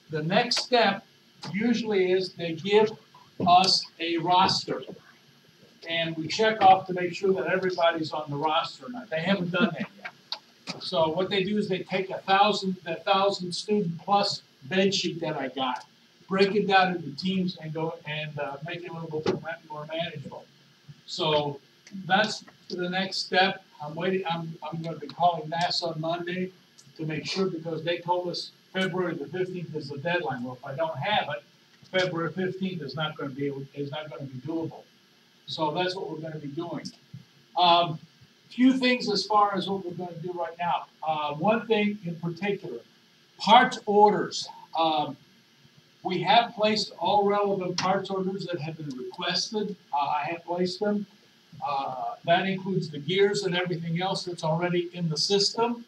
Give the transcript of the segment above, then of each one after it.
The next step usually is they give us a roster. And we check off to make sure that everybody's on the roster or not. They haven't done that yet. So what they do is they take that 1,000 student plus bed sheet that I got, break it down into teams and go and make it a little bit more manageable. So that's the next step. I'm waiting. I'm going to be calling NASA on Monday to make sure, because they told us February the 15th is the deadline. Well, if I don't have it, February 15th is not going to be doable. So that's what we're going to be doing. Few things as far as what we're going to do right now. One thing in particular, parts orders. We have placed all relevant parts orders that have been requested. I have placed them. That includes the gears and everything else that's already in the system.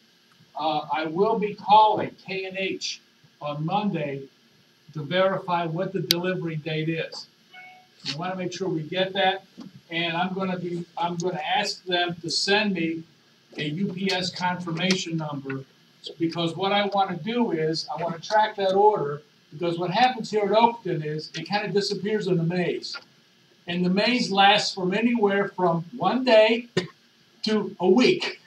I will be calling K&H on Monday to verify what the delivery date is. We want to make sure we get that, and I'm going to ask them to send me a UPS confirmation number, because what I want to do is I want to track that order, because what happens here at Oakton is it kind of disappears in the maze, and the maze lasts from anywhere from 1 day to a week.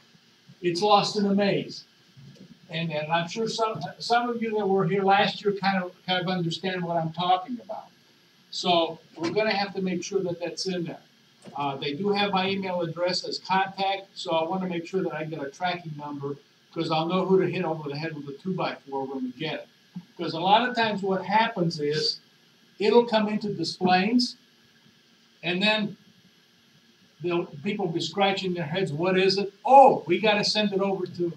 It's lost in the maze, and I'm sure some of you that were here last year kind of understand what I'm talking about. So we're going to have to make sure that that's in there. They do have my email address as contact, so I want to make sure that I get a tracking number, because I'll know who to hit over the head with a 2x4 when we get it. Because a lot of times what happens is it'll come into displays, and then people will be scratching their heads. What is it? Oh, we got to send it over to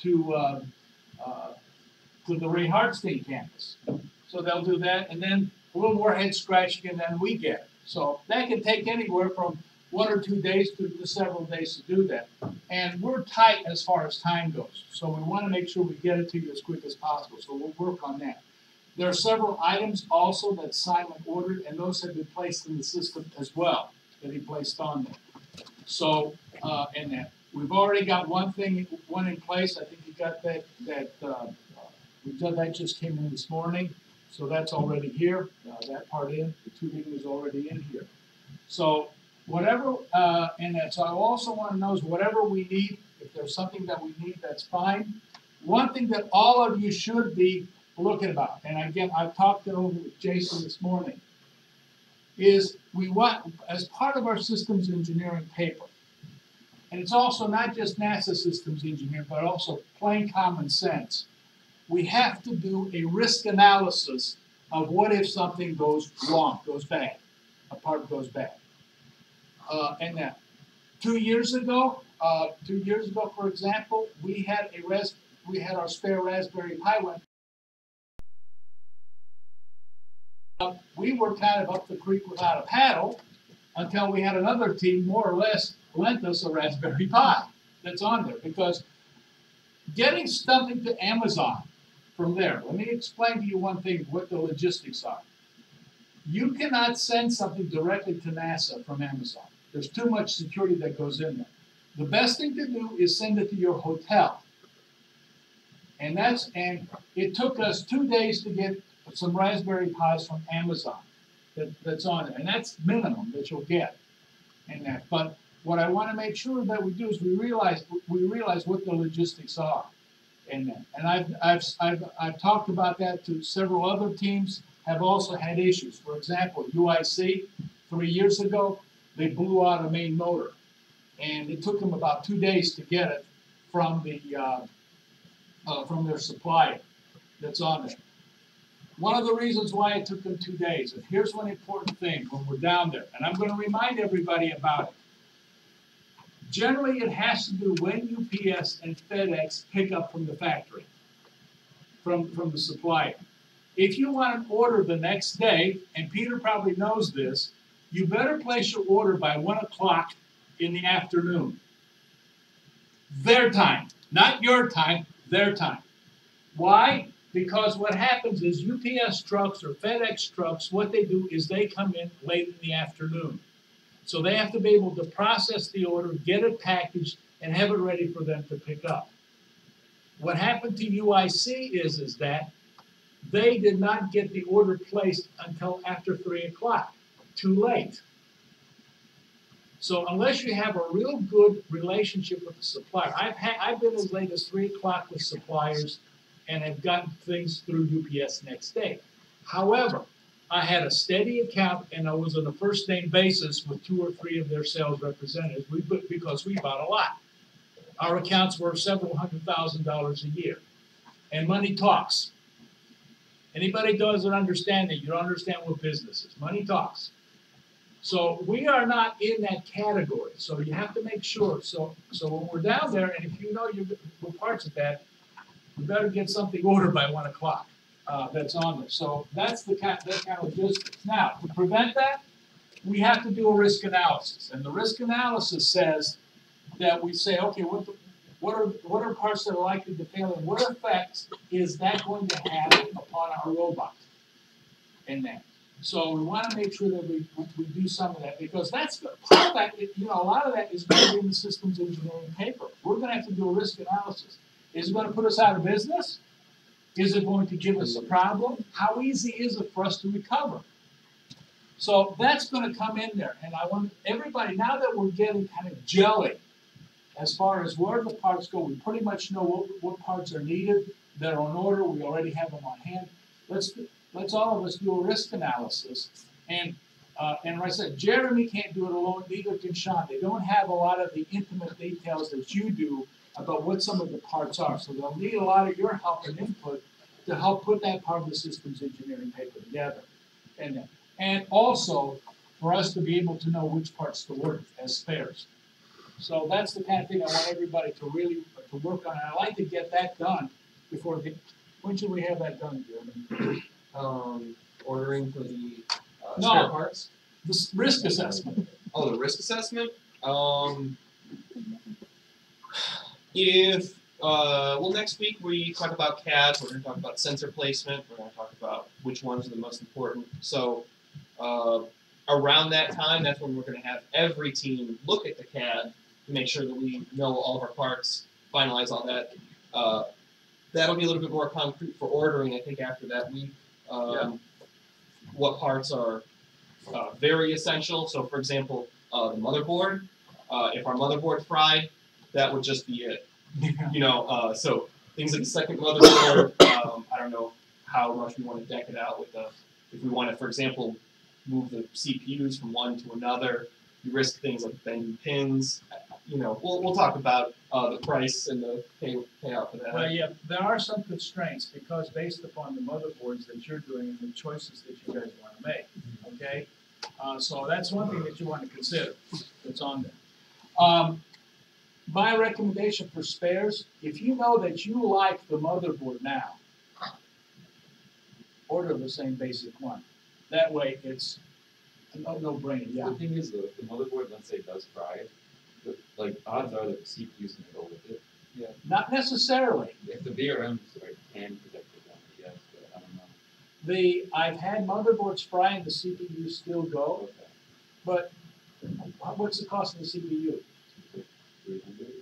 the Ray Hartstein campus. So they'll do that, and then a little more head scratching, and then we get it. So that can take anywhere from 1 or 2 days to several days to do that. And we're tight as far as time goes. So we want to make sure we get it to you as quick as possible. So we'll work on that. There are several items also that Simon ordered, and those have been placed in the system as well, that he placed on there. So, and that we've already got one in place. I think he got that just came in this morning. So that's already here, that part in, the tubing is already in here. So whatever, and that's, I also want to know is whatever we need, if there's something that we need, that's fine. One thing that all of you should be looking about, and again, I've talked it over with Jason this morning, is we want, as part of our systems engineering paper, and it's also not just NASA systems engineering, but also plain common sense, we have to do a risk analysis of what if something goes wrong, goes bad, a part goes bad. And that 2 years ago, for example, we had our spare Raspberry Pi went. We were kind of up the creek without a paddle until we had another team more or less lent us a Raspberry Pi that's on there, because getting something to Amazon from there, let me explain to you one thing, what the logistics are. You cannot send something directly to NASA from Amazon. There's too much security that goes in there. The best thing to do is send it to your hotel. And it took us 2 days to get some Raspberry Pis from Amazon that's on it. And that's minimum that you'll get in that. But what I want to make sure that we do is we realize what the logistics are. And I've talked about that to several other teams, have also had issues. For example, UIC, 3 years ago, they blew out a main motor, and it took them about 2 days to get it from their supplier that's on there. One of the reasons why it took them 2 days, and here's one important thing when we're down there, and I'm going to remind everybody about it. Generally, it has to do when UPS and FedEx pick up from the factory, from the supplier. If you want an order the next day, and Peter probably knows this, you better place your order by 1 o'clock in the afternoon. Their time, not your time, their time. Why? Because what happens is UPS trucks or FedEx trucks, what they do is they come in late in the afternoon. So they have to be able to process the order, get it packaged, and have it ready for them to pick up. What happened to UIC is that they did not get the order placed until after 3 o'clock. Too late. So unless you have a real good relationship with the supplier, I've been as late as 3 o'clock with suppliers and have gotten things through UPS next day. However, I had a steady account and I was on a first name basis with 2 or 3 of their sales representatives because we bought a lot. Our accounts were several $100,000 a year. And money talks. Anybody doesn't understand that, you don't understand what business is. Money talks. So we are not in that category. So you have to make sure. So when we're down there, and if you know you're parts of that, you better get something ordered by 1 o'clock. That's on there. So that's that kind of logistics. Now, to prevent that, we have to do a risk analysis. And the risk analysis says that we say, okay, what are parts that are likely to fail, and what effects is that going to have upon our robot in that? So we want to make sure that we do some of that, because that's part of that. A lot of that is going to be in the systems engineering paper. We're going to have to do a risk analysis. Is it going to put us out of business? Is it going to give us a problem? How easy is it for us to recover? So that's going to come in there. And I want everybody, now that we're getting kind of jelly as far as where the parts go, we pretty much know what parts are needed that are on order. We already have them on hand. Let's all of us do a risk analysis. And like I said, Jeremy can't do it alone, neither can Sean. They don't have a lot of the intimate details that you do about what some of the parts are. So they'll need a lot of your help and input to help put that part of the systems engineering paper together. And also for us to be able to know which parts to order as spares. So that's the kind of thing I want everybody to really to work on. And I'd like to get that done before when should we have that done, Jeremy? Ordering for the no, spare parts? The risk assessment. Oh, the risk assessment? Next week we talk about CADs, we're going to talk about sensor placement, we're going to talk about which ones are the most important. So around that time, that's when we're going to have every team look at the CAD to make sure that we know all of our parts, finalize all that. That'll be a little bit more concrete for ordering, I think, after that week. What parts are very essential. So, for example, the motherboard. If our motherboard fried, that would just be it. So things like the second motherboard, I don't know how much we want to deck it out with if we want to, for example, move the CPUs from one to another, you risk things like bending pins. We'll talk about the price and the payout for that. Well, yeah, there are some constraints because based upon the motherboards that you're doing and the choices that you guys want to make, okay? So that's one thing that you want to consider that's on there. My recommendation for spares, if you know that you like the motherboard now, order the same basic one. That way it's a no-brainer. Yeah. The thing is, the motherboard, let's say, does fry, like odds are that the CPU's going to go with it. Yeah. Not necessarily. If the VRMs can protect it, then yes, but I don't know. I've had motherboards fry and the CPU still go, Okay. but what's the cost of the CPU? 300.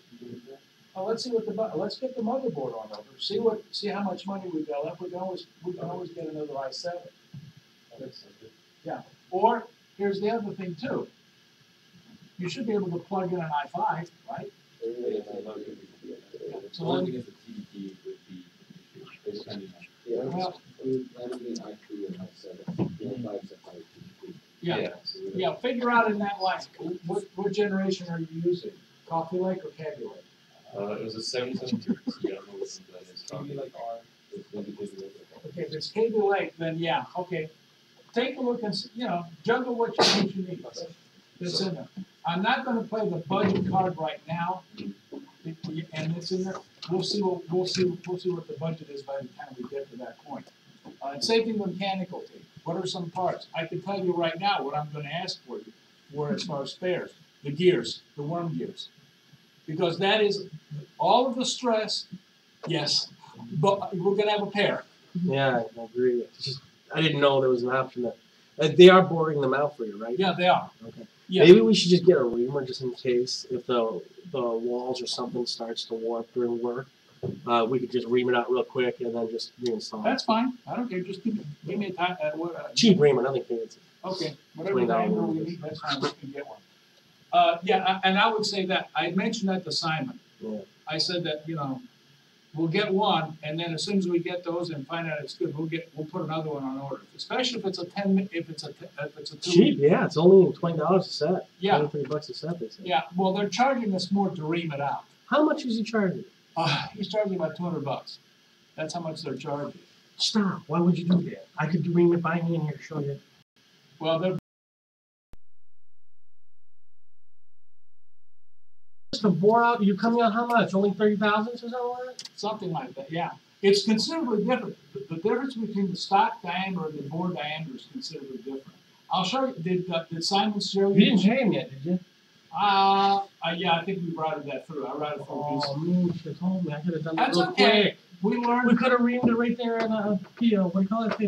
Well, let's get the motherboard on over. See how much money we've got left. We can always get another i7. Yeah. Or here's the other thing too. You should be able to plug in an i5, right? So one thing is the TDP would be depending on. Yeah, well, that'll be an i3 and i7. Yeah. Figure out in that line. What generation are you using? Coffee Lake or Cabby Lake? It was a 7700 I don't know what that is. Maybe like R. Okay, if it's Cabby Lake, then yeah, okay. Take a look and juggle what you think you need. It's in there. I'm not going to play the budget card right now, and it's in there. We'll see what the budget is by the time we get to that point. And same thing with mechanical tape. What are some parts? I can tell you right now what I'm going to ask for as far as spares. The gears, the worm gears. Because that is all of the stress, yes, but we're going to have a pair. Yeah, I agree. I didn't know there was an option that they are boring them out for you, right? Yeah, they are. Okay. Yeah. Maybe we should just get a reamer just in case if the walls or something starts to warp during work. we could just ream it out real quick and then just reinstall it. That's fine, I don't care, just give me a time, Cheap reamer, nothing fancy. okay, whatever $20 diameter we reamers. need, that's fine, we can get one. And I would say that, I mentioned that to Simon. Yeah. I said that, we'll get one, and then as soon as we get those and find out it's good, we'll put another one on order. Especially if it's a 2 Cheap, yeah, it's only $20 a set. Yeah. $23 a set, they say. Yeah, well, they're charging us more to ream it out. How much is he charging? He's charging about $200. That's how much they're charging. Stop, why would you do that? I could ream it by me in here, show you. Well, they're Just to bore out, you coming out how much? Only 30,000 or something like that? something like that, yeah. It's considerably different. The difference between the stock diameter and the bore diameter is considerably different. I'll show you, did Simon show you? You didn't pay him yet, did you? Yeah, I think we routed that through. I routed through. Oh, man, you should have told me. I could have done that That's real okay. quick. We We learned, could have reamed it right there in a PO. What do you call it?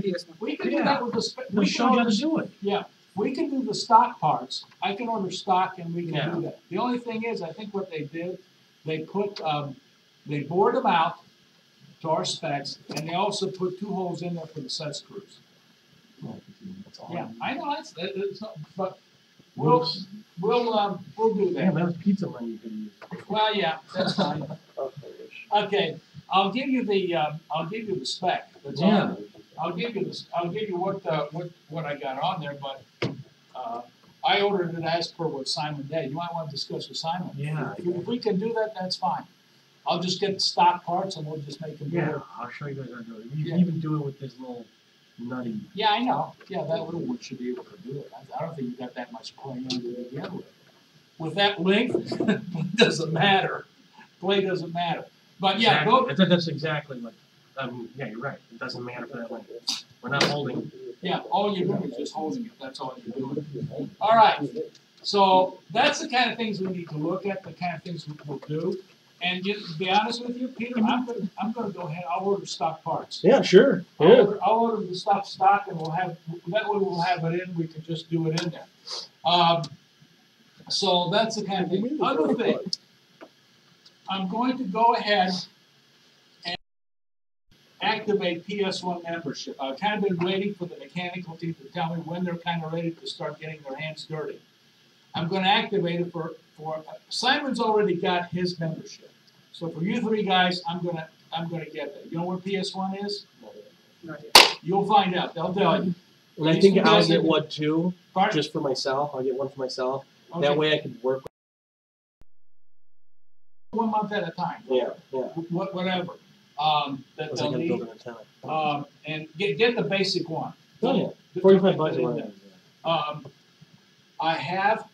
we can do Yeah. that with We we showed you how to do it. Yeah, we can do the stock parts. I can order stock and we can Yeah. do that. The only thing is, I think what they did, they put, they bored them out to our specs, and they also put 2 holes in there for the set screws. Yeah, I know, it's not, but we'll do Damn, that. that was pizza money you could use. Well, yeah, that's fine. Okay, I'll give you the spec. That's all. Yeah. I'll give you what I got on there, but, I ordered it as per what Simon did. You might want to discuss with Simon. Yeah. If we can do that, that's fine. I'll just get the stock parts and we'll just make them do Yeah, it. I'll show you guys how to do it. You Yeah. can even do it with this little nutty. Yeah, I know. Yeah, that little one should be able to do it. I don't think you got that much play under it to begin with. With that length, it doesn't matter. Play doesn't matter. But yeah, Exactly. That's exactly what, yeah, you're right. It doesn't matter for that length. We're not holding. yeah, all you're doing is just holding it. That's all you're doing. All right. So that's the kind of things we need to look at, the kind of things we'll do. And to be honest with you, Peter, I'm gonna go ahead, I'll order stock parts. Yeah, sure. I'll order the stock and that way we'll have it in, we can just do it in there. So that's the kind of thing. Other thing, I'm going to go ahead and activate PS1 membership. I've kind of been waiting for the mechanical team to tell me when they're kind of ready to start getting their hands dirty. I'm going to activate it for Simon's already got his membership. So for you 3 guys, I'm gonna get that. You know where PS1 is? You'll find out. They'll tell you. And I These think two I'll guys get have- one too, Pardon? just for myself. I'll get one for myself. Okay. That way I can work. 1 month at a time. Yeah, yeah. Whatever. That Because I they'll gotta need. build an antenna. And get the basic one. Oh, yeah. The- 45 bucks. the- I have,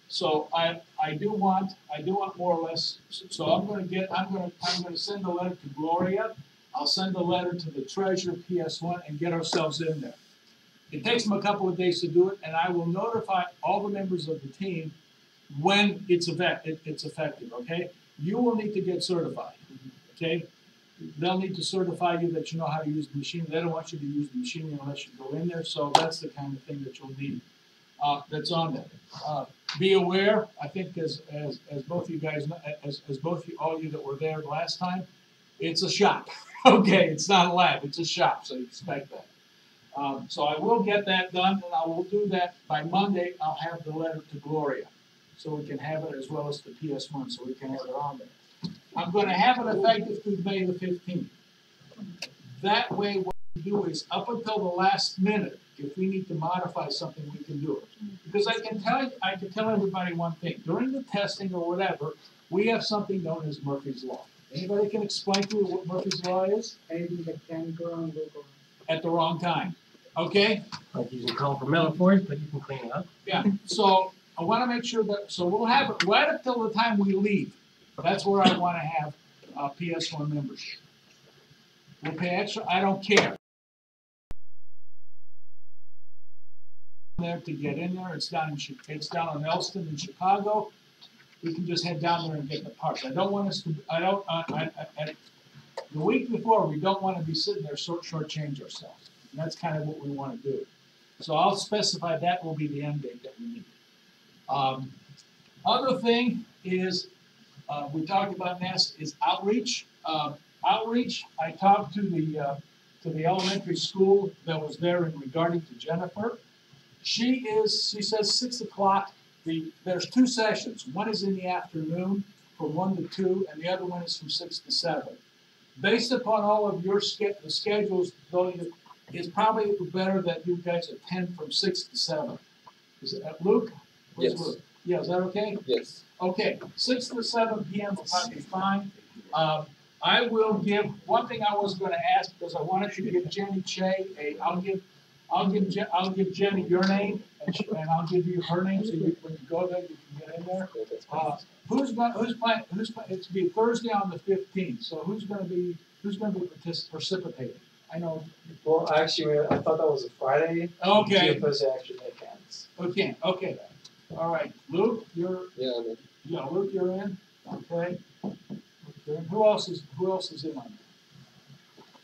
so I do want more or less, so I'm gonna send a letter to Gloria. I'll send a letter to the treasurer, PS1, and get ourselves in there. It takes them a couple of days to do it, and I will notify all the members of the team when it's effective, okay? You will need to get certified, okay? They'll need to certify you that you know how to use the machine. They don't want you to use the machine unless you go in there, so that's the kind of thing that you'll need. That's on there. Be aware, I think as both you guys, as both all you that were there last time, it's a shop. Okay, it's not a lab, it's a shop, so you expect that. So I will get that done, and I will do that by Monday. I'll have the letter to Gloria, so we can have it as well as the PS1, so we can have it on there. I'm going to have it effective through May the 15th. That way, what we do is up until the last minute, if we need to modify something, we can do it. Because I can tell everybody one thing. During the testing or whatever, we have something known as Murphy's Law. Anybody can explain to me what Murphy's Law is? Anything that can go wrong will go wrong. At the wrong time. Okay? Like using colorful metaphors, but you can clean it up. Yeah. So I want to make sure that, so we'll have it right up till the time we leave. That's where I want to have PS1 membership. We'll pay extra, I don't care. There to get in there, it's down on Elston in Chicago. We can just head down there and get the parts. I don't want us to, the week before, we don't want to be sitting there shortchange ourselves. And that's kind of what we want to do. So I'll specify that will be the end date that we need. Other thing is, we talked about Nest, is outreach. Outreach, I talked to the elementary school that was there in regarding to Jennifer. She says 6 o'clock, there's 2 sessions. One is in the afternoon from 1 to 2, and the other one is from 6 to 7. Based upon all of your the schedules, though, it's probably better that you guys attend from 6 to 7. Is it Luke? Where's Yes. Luke? Yeah, is that okay? Yes. Okay, 6 to 7 p.m. will probably be fine. I will give, one thing I was gonna ask, because I wanted to give Jenny Che I'll give Jenny your name, and I'll give you her name, so when you go there, you can get in there. Who's playing, it's be Thursday on the 15th, so who's gonna be precipitating? I know, Well, actually, I thought that was a Friday. okay, GFS actually they can't. okay, all right, Luke, Yeah. Luke, you're in, okay. Okay. Who else is in on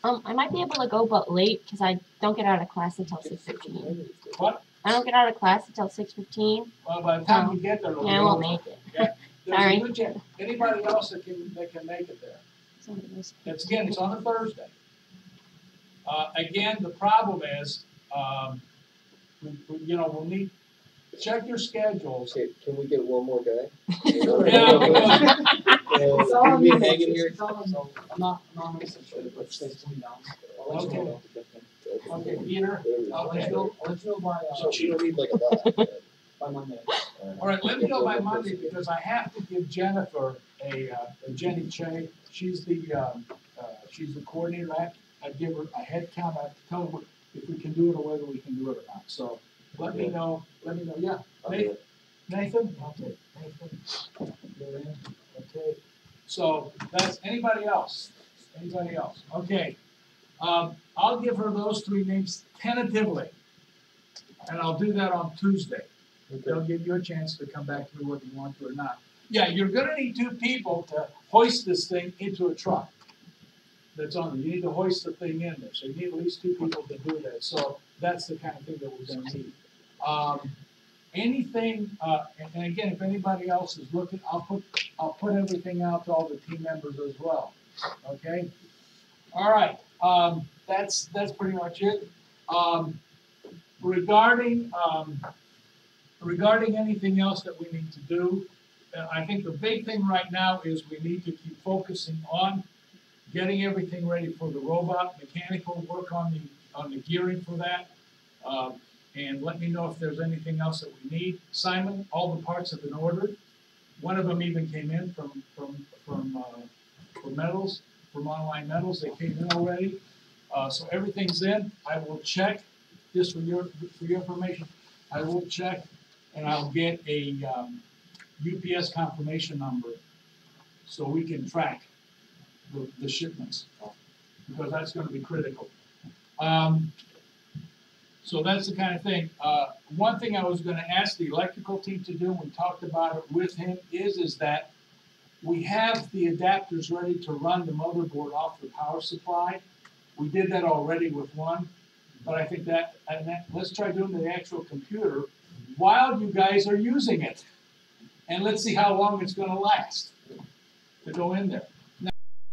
that? I might be able to go, but late because I don't get out of class until 6:15. What? I don't get out of class until 6:15. Well, by the time you get there, it'll be Yeah, I won't over. make it. Yeah. There's a Sorry. good chance. Anybody else that can make it there? It's again, it's on a Thursday. Again, the problem is, we'll need, check your schedules. Okay, can we get one more guy? Yeah, It's all Can we on hang in you. here? It's all on you. I'm not 100% sure, but stay tuned down. I'll let you Okay. know. Okay, Peter, I'll let you know by, So you don't need like a lot. by Monday. all right, let me know by Monday, because I have to give Jennifer a Jenny Che, she's the coordinator, I give her a head count, I tell her if we can do it or whether we can do it or not, so let me know, yeah. I'll do it. Nathan? Okay, Nathan, you're in, okay, so that's, anybody else? Okay, I'll give her those 3 names tentatively, and I'll do that on Tuesday. They'll give you a chance to come back to me whether you want to or not. Yeah, you're gonna need 2 people to hoist this thing into a truck that's on there. You need to hoist the thing in there, so you need at least 2 people to do that. So that's the kind of thing that we're gonna need. Anything, and again, if anybody else is looking, I'll put everything out to all the team members as well, okay? All right, that's pretty much it. Regarding anything else that we need to do, I think the big thing right now is we need to keep focusing on getting everything ready for the robot, mechanical work on the gearing for that. And let me know if there's anything else that we need. Simon, all the parts have been ordered. One of them even came in from Metals, from Online Metals. They came in already. So everything's in. I will check, just for your information, I will check and I'll get a UPS confirmation number so we can track the shipments, because that's going to be critical. So that's the kind of thing. One thing I was going to ask the electrical team to do, we talked about it with him, is that we have the adapters ready to run the motherboard off the power supply. We did that already with one, but I think let's try doing the actual computer while you guys are using it. And let's see how long it's going to last to go in there.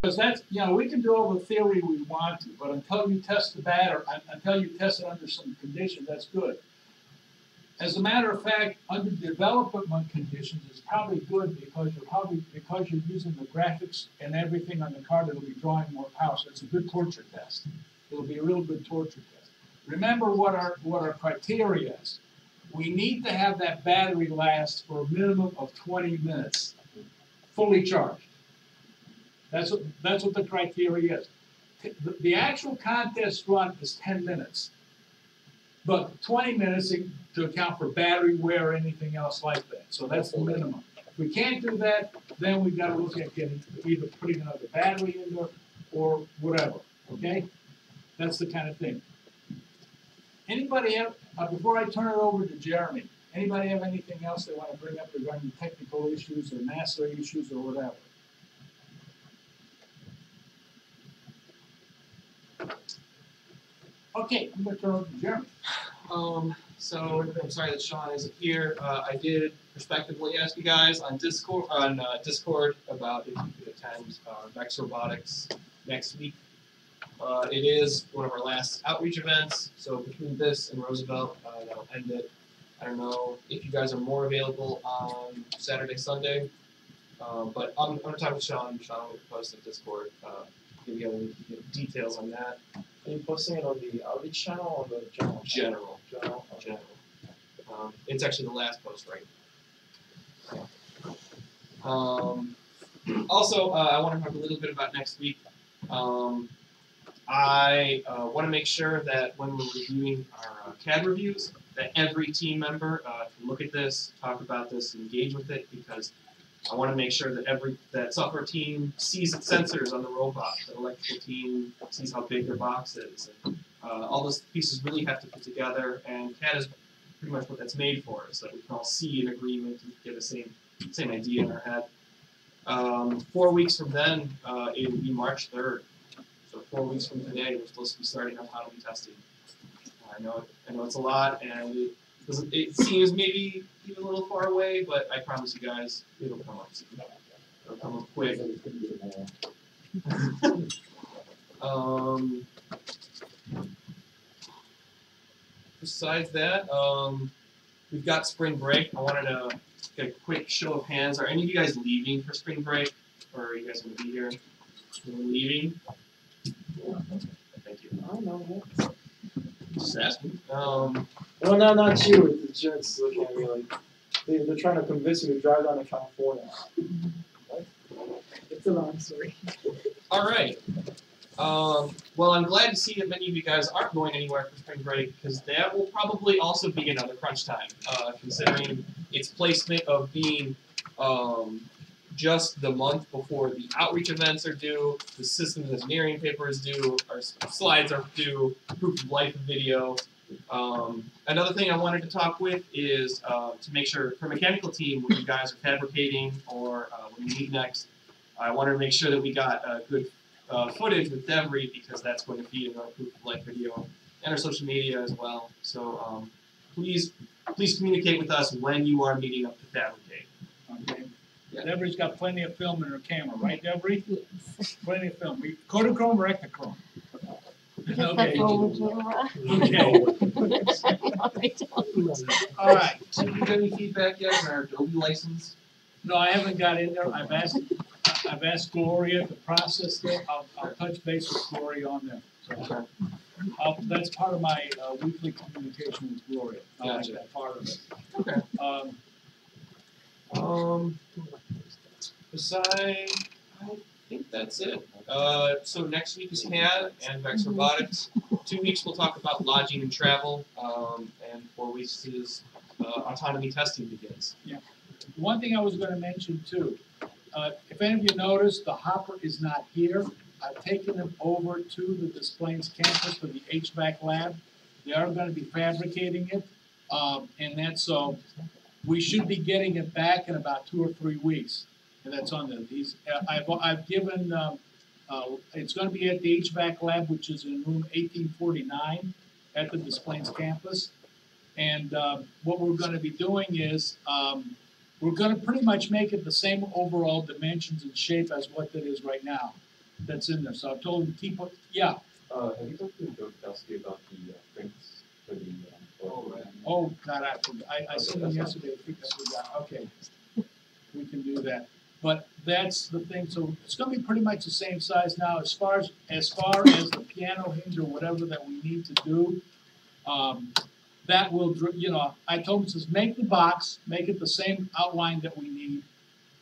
Because that's, we can do all the theory we want to, but until you test the battery, until you test it under some conditions, that's good. As a matter of fact, under development conditions, it's probably good because you're using the graphics and everything on the card, it'll be drawing more power. So it's a good torture test. It'll be a real good torture test. Remember what our criteria is. We need to have that battery last for a minimum of 20 minutes, fully charged. That's what the criteria is. The actual contest run is 10 minutes, but 20 minutes to account for battery wear or anything else like that. So that's the minimum. If we can't do that, then we've got to look at either putting another battery in there or whatever. Okay, that's the kind of thing. Anybody have, before I turn it over to Jeremy, anybody have anything else they want to bring up regarding technical issues or NASA issues or whatever? Okay, I'm going to turn it over to Jeremy. So I'm sorry that Sean isn't here. I did prospectively ask you guys on Discord about if you could attend Vex Robotics next week. It is one of our last outreach events, so between this and Roosevelt, that'll end it. I don't know if you guys are more available on Saturday, Sunday, but I'm gonna talk with Sean. Sean will post in Discord, give you details on that. Are you posting it on the outreach channel or the general? General. General. Okay. General. It's actually the last post, right? Also, I want to talk a little bit about next week. I want to make sure that when we're reviewing our CAD reviews, that every team member can look at this, talk about this, engage with it, because I want to make sure that that software team sees its sensors on the robot, the electrical team sees how big their box is, and all those pieces really have to fit together, and CAD is pretty much what that's made for, so that we can all see an agreement and get the same idea in our head. 4 weeks from then, it will be March 3rd. So 4 weeks from today, we're supposed to be starting autonomy testing. I know it's a lot, and it seems maybe even a little far away, but I promise you guys, it'll come up soon. It'll come up quick. Besides that, we've got spring break. I wanted to get a quick show of hands. Are any of you guys leaving for spring break, or are you guys going to be here? You're leaving? Thank you. I don't know. Just asking. Well, no, not you. The Jets looking at me like they're trying to convince me to drive down to California. It's a long story. All right. Well, I'm glad to see that many of you guys aren't going anywhere for spring break, because that will probably also be another crunch time, considering its placement of being just the month before the outreach events are due, the systems engineering paper is due, our slides are due, proof of life video. Another thing I wanted to talk with is to make sure for mechanical team, when you guys are fabricating or when we meet next, I wanted to make sure that we got good footage with Devry, because that's going to feed in our proof of life video and our social media as well. So please communicate with us when you are meeting up to fabricate. Okay. Yeah. Deborah's got plenty of film in her camera, right, Deborah? Plenty of film. Kodachrome or Ektachrome? Just Okay. the phone camera. Okay. All right. Did you get any feedback yet on our Adobe license? No, I haven't got in there. I've asked Gloria to process it. I'll touch base with Gloria on them. So that's part of my weekly communication with Gloria. I like Gotcha. that part of it. Okay. Besides, I think that's it. So next week is CAD and Vex Robotics. 2 weeks we'll talk about lodging and travel, and 4 weeks is autonomy testing begins. One thing I was going to mention too, if any of you noticed, the hopper is not here. I've taken them over to the Des Plaines campus for the HVAC lab. They are going to be fabricating it, and that's so we should be getting it back in about 2 or 3 weeks. And that's on the I've given it's going to be at the HVAC lab, which is in room 1849 at the Des Plaines campus. And what we're going to be doing is we're going to pretty much make it the same overall dimensions and shape as what that is right now. That's in there. So I've told him to keep it. Yeah. Have you talked to Joe Kelsey about the prints for the Oh God, I sent him yesterday. I think I forgot. Okay, we can do that. But that's the thing. So it's going to be pretty much the same size now. As far as the piano hinge or whatever that we need to do, that will, I told him, says make the box, make it the same outline that we need.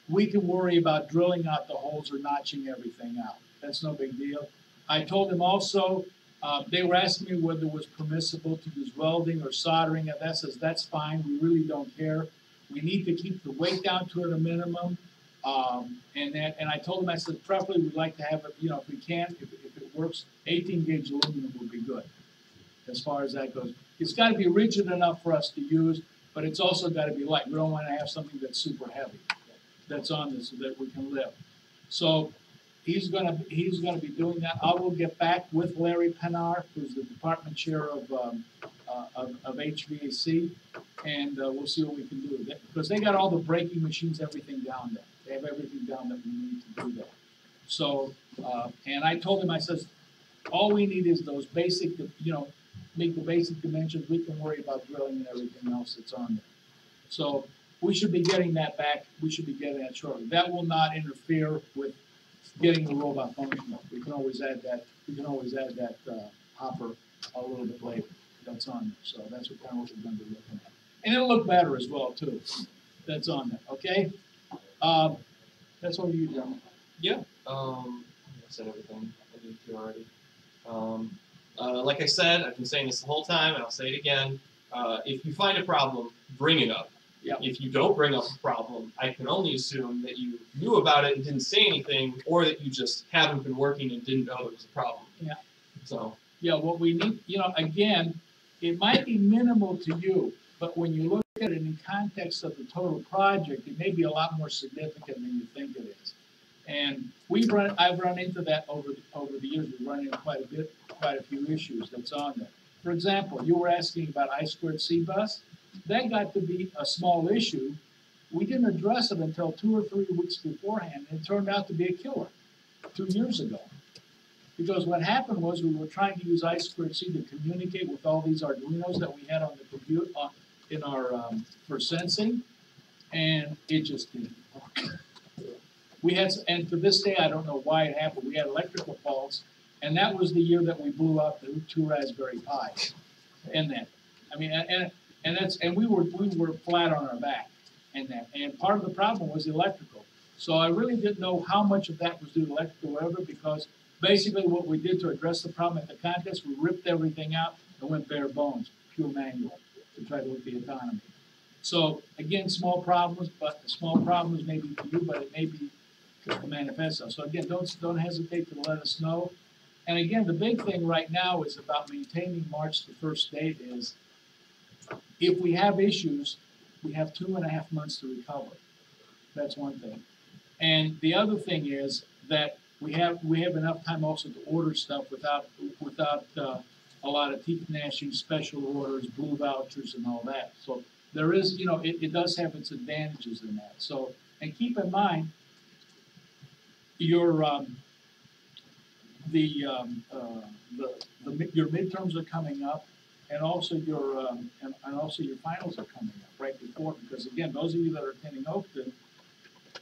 We can worry about drilling out the holes or notching everything out. That's no big deal. I told him also, they were asking me whether it was permissible to use welding or soldering, and that says that's fine. We really don't care. We need to keep the weight down to a minimum. And I told him, I said, preferably we'd like to have it, if we can, if it works, 18 gauge aluminum would be good as far as that goes. It's got to be rigid enough for us to use, but it's also got to be light. We don't want to have something that's super heavy that's on this so that we can live. So he's gonna be doing that. I will get back with Larry Pennar, who's the department chair of of HVAC, and we'll see what we can do. Because they got all the braking machines, everything down there. They have everything down that we need to do that. So, and I told him, I says, all we need is those basic, make the basic dimensions. We can worry about drilling and everything else that's on there. So we should be getting that back. We should be getting that shortly. That will not interfere with getting the robot functional. We can always add that. We can always add that hopper a little bit later. That's on there. So that's what kind of what we're going to be looking at. And it'll look better as well too. That's on there. Okay. That's all you, gentlemen. I said everything I need to already. Like I said, I've been saying this the whole time, and I'll say it again. If you find a problem, bring it up. Yeah. If you don't bring up a problem, I can only assume that you knew about it and didn't say anything, or that you just haven't been working and didn't know there was a problem. Yeah. So. Yeah, what we need, again, it might be minimal to you, but when you look at it in context of the total project, it may be a lot more significant than you think it is. And I've run into that over the years. We've run into quite a few issues that's on there. For example, you were asking about I2C bus. That got to be a small issue. We didn't address it until 2 or 3 weeks beforehand, and it turned out to be a killer 2 years ago. Because what happened was we were trying to use I2C to communicate with all these Arduinos that we had on the computer in our for sensing, and it just didn't work. We had, and to this day, I don't know why it happened. We had electrical faults, and that was the year that we blew out the 2 Raspberry Pis. And that, I mean, and we were flat on our back, and part of the problem was electrical. So I really didn't know how much of that was due to electrical or whatever, because basically what we did to address the problem at the contest, we ripped everything out and went bare bones, pure manual, to try to look the autonomy. So again, small problems, but the small problems may be to you, but it may be to manifesto. So again, don't hesitate to let us know. And again, the big thing right now is about maintaining March the 1st date is, if we have issues, we have 2.5 months to recover. That's one thing. And the other thing is that we have enough time also to order stuff without a lot of teeth gnashing, special orders, blue vouchers, and all that. So there is, it does have its advantages in that. So, and keep in mind, your midterms are coming up, and also your finals are coming up right before. Because again, those of you that are attending Oakton,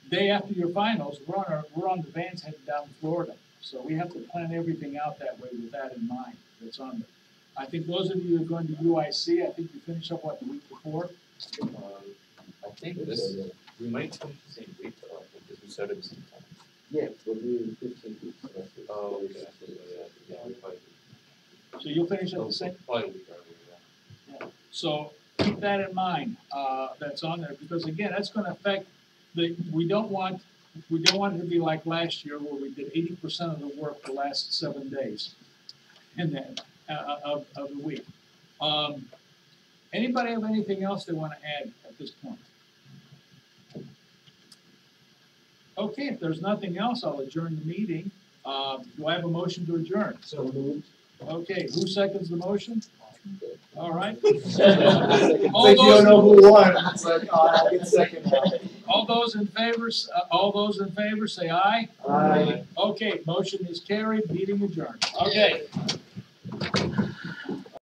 day after your finals, we're on the vans heading down to Florida. So we have to plan everything out that way with that in mind. That's on there. I think those of you who are going to UIC, I think you finish up the week before. I think we might finish the same week, but I don't think because we started at the same time. Yeah, we'll do 15 weeks. Oh, okay. Yeah, we probably. So you'll finish at the same. Probably a week earlier. Yeah. So keep that in mind. That's on there, because again, that's going to affect we don't want it to be like last year where we did 80% of the work the last 7 days, and then of the week. Anybody have anything else they want to add at this point? Okay, if there's nothing else, I'll adjourn the meeting. Do I have a motion to adjourn? So moved. Okay, who seconds the motion? All right. All you don't know who won. It's like, I get second now. All those in favor say aye. Aye. Okay, motion is carried, meeting adjourned. Okay.